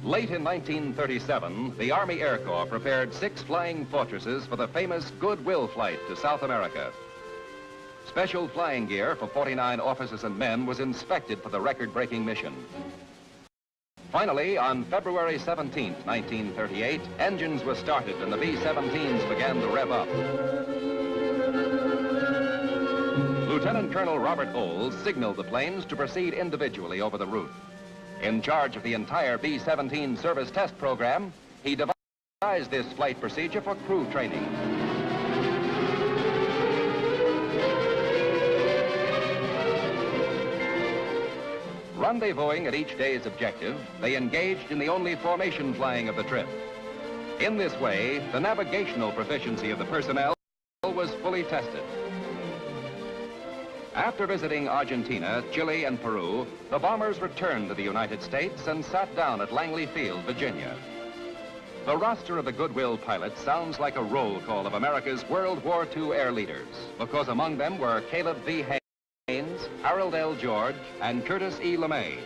Late in 1937, the Army Air Corps prepared 6 flying fortresses for the famous Goodwill flight to South America. Special flying gear for 49 officers and men was inspected for the record-breaking mission. Finally, on February 17, 1938, engines were started and the B-17s began to rev up. Lieutenant Colonel Robert Olds signaled the planes to proceed individually over the route. In charge of the entire B-17 service test program, he devised this flight procedure for crew training. Rendezvousing at each day's objective, they engaged in the only formation flying of the trip. In this way, the navigational proficiency of the personnel was fully tested. After visiting Argentina, Chile, and Peru, the bombers returned to the United States and sat down at Langley Field, Virginia. The roster of the Goodwill pilots sounds like a roll call of America's World War II air leaders, because among them were Caleb V. Haynes, Harold L. George, and Curtis E. LeMay.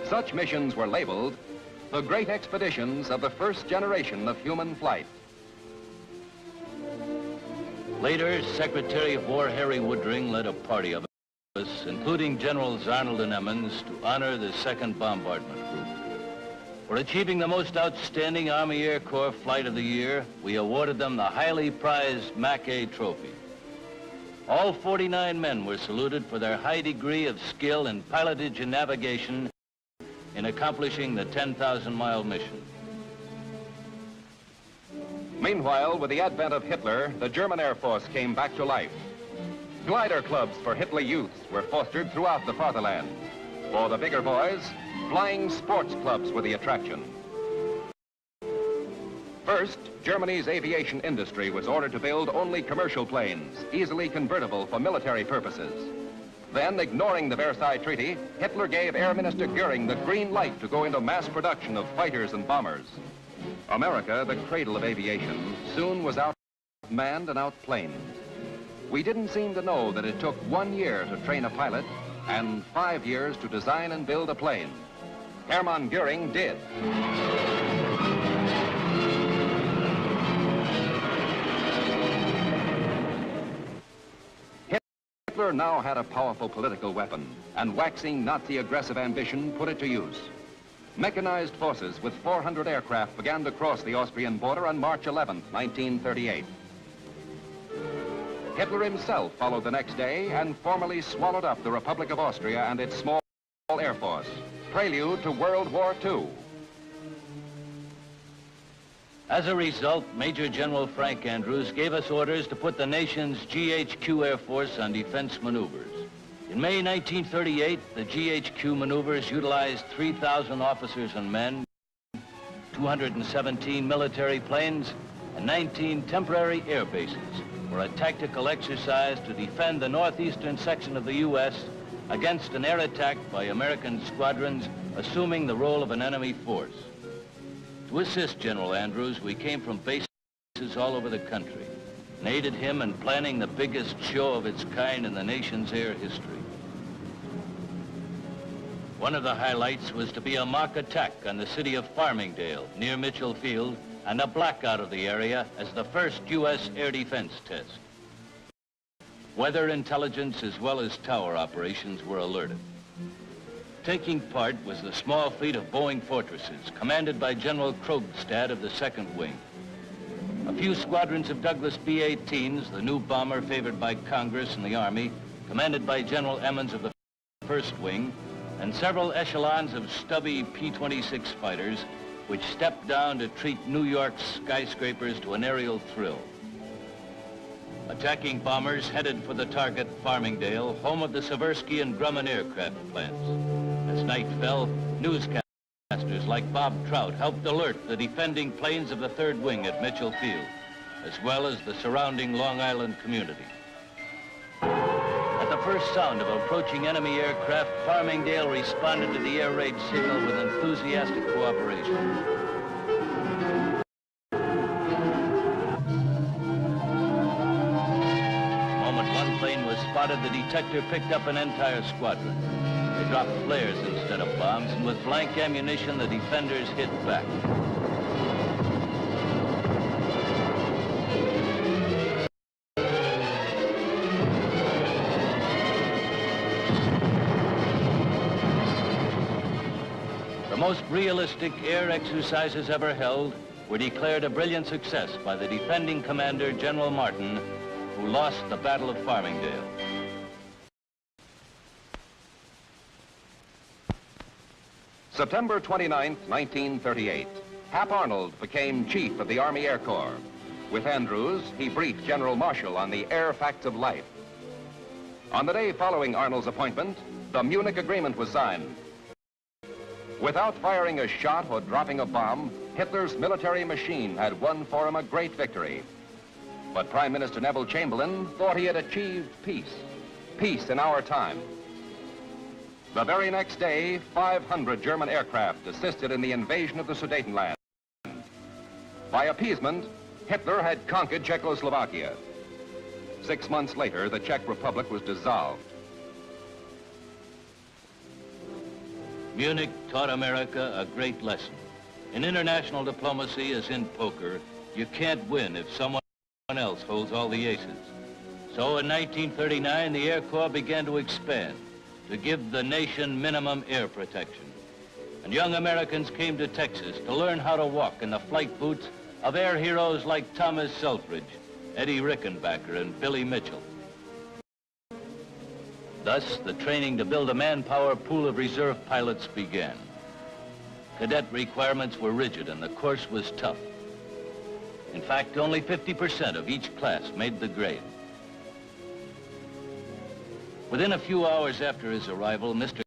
Such missions were labeled the great expeditions of the first generation of human flight. Later, Secretary of War Harry Woodring led a party of us, including Generals Arnold and Emmons, to honor the 2nd Bombardment Group. For achieving the most outstanding Army Air Corps flight of the year, we awarded them the highly prized Mackay Trophy. All 49 men were saluted for their high degree of skill in pilotage and navigation in accomplishing the 10,000-mile mission. Meanwhile, with the advent of Hitler, the German Air Force came back to life. Glider clubs for Hitler youths were fostered throughout the fatherland. For the bigger boys, flying sports clubs were the attraction. First, Germany's aviation industry was ordered to build only commercial planes, easily convertible for military purposes. Then, ignoring the Versailles Treaty, Hitler gave Air Minister Goering the green light to go into mass production of fighters and bombers. America, the cradle of aviation, soon was outmanned and outplaned. We didn't seem to know that it took 1 year to train a pilot and 5 years to design and build a plane. Hermann Goering did. Hitler now had a powerful political weapon, and waxing Nazi aggressive ambition put it to use. Mechanized forces with 400 aircraft began to cross the Austrian border on March 11, 1938. Hitler himself followed the next day and formally swallowed up the Republic of Austria and its small air force, prelude to World War II. As a result, Major General Frank Andrews gave us orders to put the nation's GHQ Air Force on defense maneuvers. In May 1938, the GHQ maneuvers utilized 3,000 officers and men, 217 military planes, and 19 temporary air bases for a tactical exercise to defend the northeastern section of the U.S. against an air attack by American squadrons assuming the role of an enemy force. To assist General Andrews, we came from bases all over the country and aided him in planning the biggest show of its kind in the nation's air history. One of the highlights was to be a mock attack on the city of Farmingdale near Mitchell Field and a blackout of the area as the first U.S. air defense test. Weather intelligence as well as tower operations were alerted. Taking part was the small fleet of Boeing fortresses commanded by General Krogstad of the 2nd Wing. A few squadrons of Douglas B-18s, the new bomber favored by Congress and the Army, commanded by General Emmons of the 1st Wing, and several echelons of stubby P-26 fighters which stepped down to treat New York's skyscrapers to an aerial thrill. Attacking bombers headed for the target, Farmingdale, home of the Seversky and Grumman aircraft plants. As night fell, newscasters like Bob Trout helped alert the defending planes of the 3rd Wing at Mitchell Field, as well as the surrounding Long Island community. At the first sound of approaching enemy aircraft, Farmingdale responded to the air raid signal with enthusiastic cooperation. The moment one plane was spotted, the detector picked up an entire squadron. They dropped flares instead of bombs, and with blank ammunition, the defenders hit back. The most realistic air exercises ever held were declared a brilliant success by the defending commander, General Martin, who lost the Battle of Farmingdale. September 29, 1938, Hap Arnold became Chief of the Army Air Corps. With Andrews, he briefed General Marshall on the air facts of life. On the day following Arnold's appointment, the Munich Agreement was signed. Without firing a shot or dropping a bomb, Hitler's military machine had won for him a great victory. But Prime Minister Neville Chamberlain thought he had achieved peace. Peace in our time. The very next day, 500 German aircraft assisted in the invasion of the Sudetenland. By appeasement, Hitler had conquered Czechoslovakia. 6 months later, the Czech Republic was dissolved. Munich taught America a great lesson. In international diplomacy, as in poker, you can't win if someone else holds all the aces. So in 1939, the Air Corps began to expand to give the nation minimum air protection. And young Americans came to Texas to learn how to walk in the flight boots of air heroes like Thomas Selfridge, Eddie Rickenbacker, and Billy Mitchell. Thus, the training to build a manpower pool of reserve pilots began. Cadet requirements were rigid and the course was tough. In fact, only 50% of each class made the grade. Within a few hours after his arrival, Mr.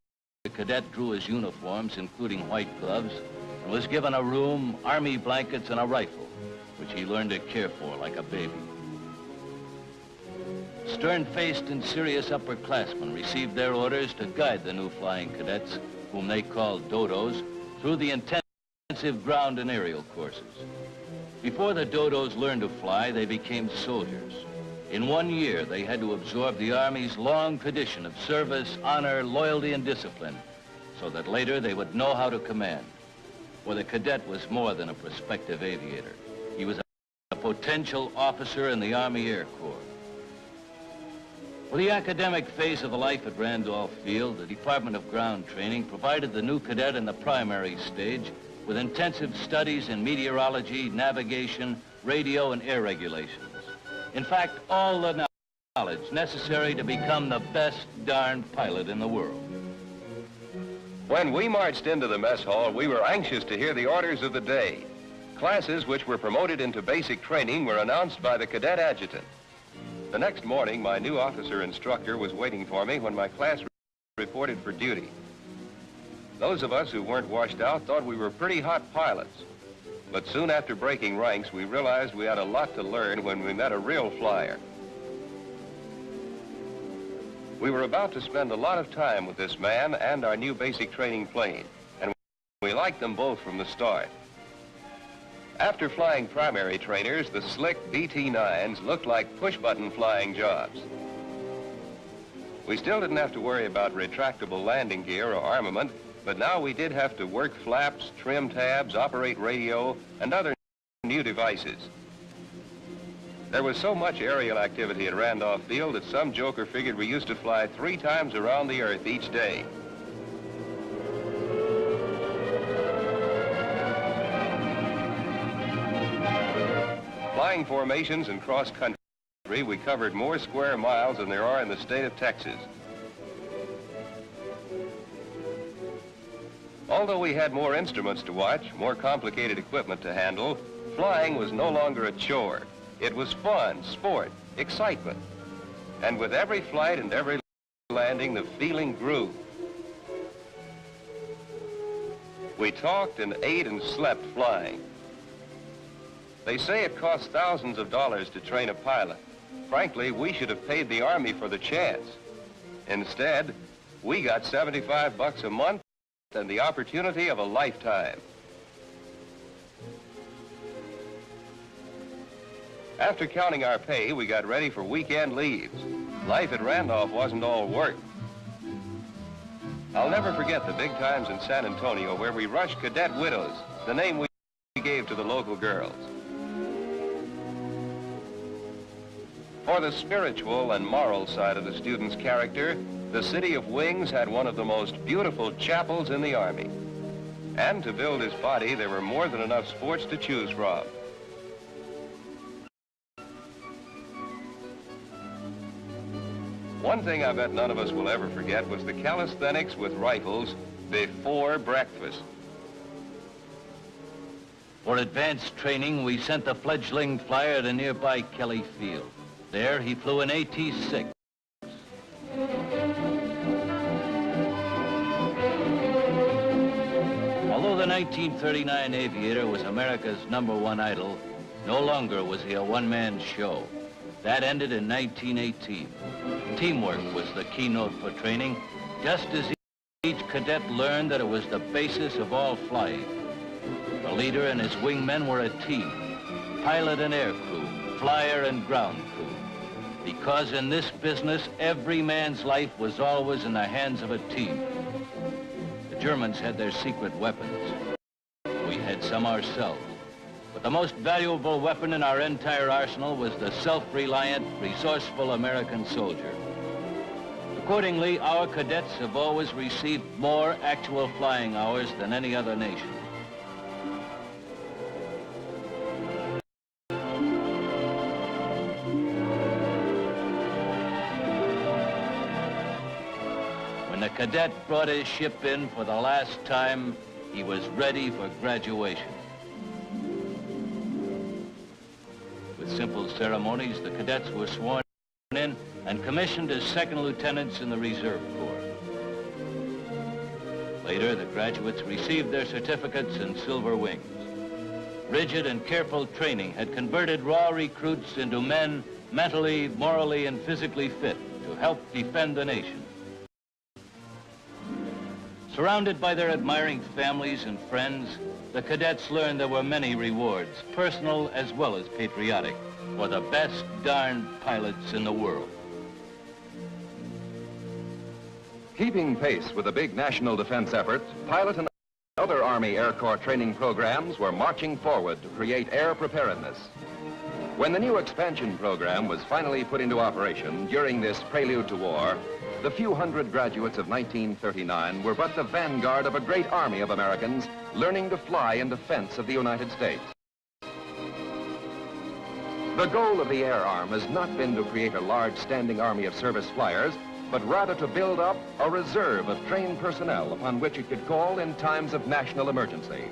Cadet drew his uniforms, including white gloves, and was given a room, army blankets, and a rifle, which he learned to care for like a baby. Stern-faced and serious upperclassmen received their orders to guide the new flying cadets, whom they called dodos, through the intensive ground and aerial courses. Before the dodos learned to fly, they became soldiers. In 1 year, they had to absorb the Army's long tradition of service, honor, loyalty, and discipline, so that later they would know how to command. For the cadet was more than a prospective aviator. He was a potential officer in the Army Air Corps. For the academic phase of the life at Randolph Field, the Department of Ground Training provided the new cadet in the primary stage with intensive studies in meteorology, navigation, radio, and air regulations. In fact, all the knowledge necessary to become the best darned pilot in the world. When we marched into the mess hall, we were anxious to hear the orders of the day. Classes which were promoted into basic training were announced by the cadet adjutant. The next morning, my new officer instructor was waiting for me when my class reported for duty. Those of us who weren't washed out thought we were pretty hot pilots. But soon after breaking ranks, we realized we had a lot to learn when we met a real flyer. We were about to spend a lot of time with this man and our new basic training plane, and we liked them both from the start. After flying primary trainers, the slick BT-9s looked like push-button flying jobs. We still didn't have to worry about retractable landing gear or armament, but now we did have to work flaps, trim tabs, operate radio, and other new devices. There was so much aerial activity at Randolph Field that some joker figured we used to fly 3 times around the earth each day. Flying formations and cross-country, we covered more square miles than there are in the state of Texas. Although we had more instruments to watch, more complicated equipment to handle, flying was no longer a chore. It was fun, sport, excitement. And with every flight and every landing, the feeling grew. We talked and ate and slept flying. They say it costs thousands of dollars to train a pilot. Frankly, we should have paid the Army for the chance. Instead, we got $75 a month and the opportunity of a lifetime. After counting our pay, we got ready for weekend leaves. Life at Randolph wasn't all work. I'll never forget the big times in San Antonio where we rushed cadet widows, the name we gave to the local girls. For the spiritual and moral side of the student's character, the city of Wings had one of the most beautiful chapels in the Army. And to build his body, there were more than enough sports to choose from. One thing I bet none of us will ever forget was the calisthenics with rifles before breakfast. For advanced training, we sent the fledgling flyer to nearby Kelly Field. There, he flew an AT-6. Although the 1939 Aviator was America's #1 idol, no longer was he a one-man show. That ended in 1918. Teamwork was the keynote for training, just as each cadet learned that it was the basis of all flying. The leader and his wingmen were a team, pilot and air crew, flyer and ground crew. Because in this business, every man's life was always in the hands of a team. The Germans had their secret weapons. We had some ourselves. But the most valuable weapon in our entire arsenal was the self-reliant, resourceful American soldier. Accordingly, our cadets have always received more actual flying hours than any other nation. When the cadet brought his ship in for the last time, he was ready for graduation. With simple ceremonies, the cadets were sworn in and commissioned as second lieutenants in the Reserve Corps. Later, the graduates received their certificates and silver wings. Rigid and careful training had converted raw recruits into men mentally, morally, and physically fit to help defend the nation. Surrounded by their admiring families and friends, the cadets learned there were many rewards, personal as well as patriotic, for the best darn pilots in the world. Keeping pace with the big national defense effort, pilot and other Army Air Corps training programs were marching forward to create air preparedness. When the new expansion program was finally put into operation during this prelude to war, the few hundred graduates of 1939 were but the vanguard of a great army of Americans learning to fly in defense of the United States. The goal of the Air Arm has not been to create a large standing army of service flyers, but rather to build up a reserve of trained personnel upon which it could call in times of national emergency.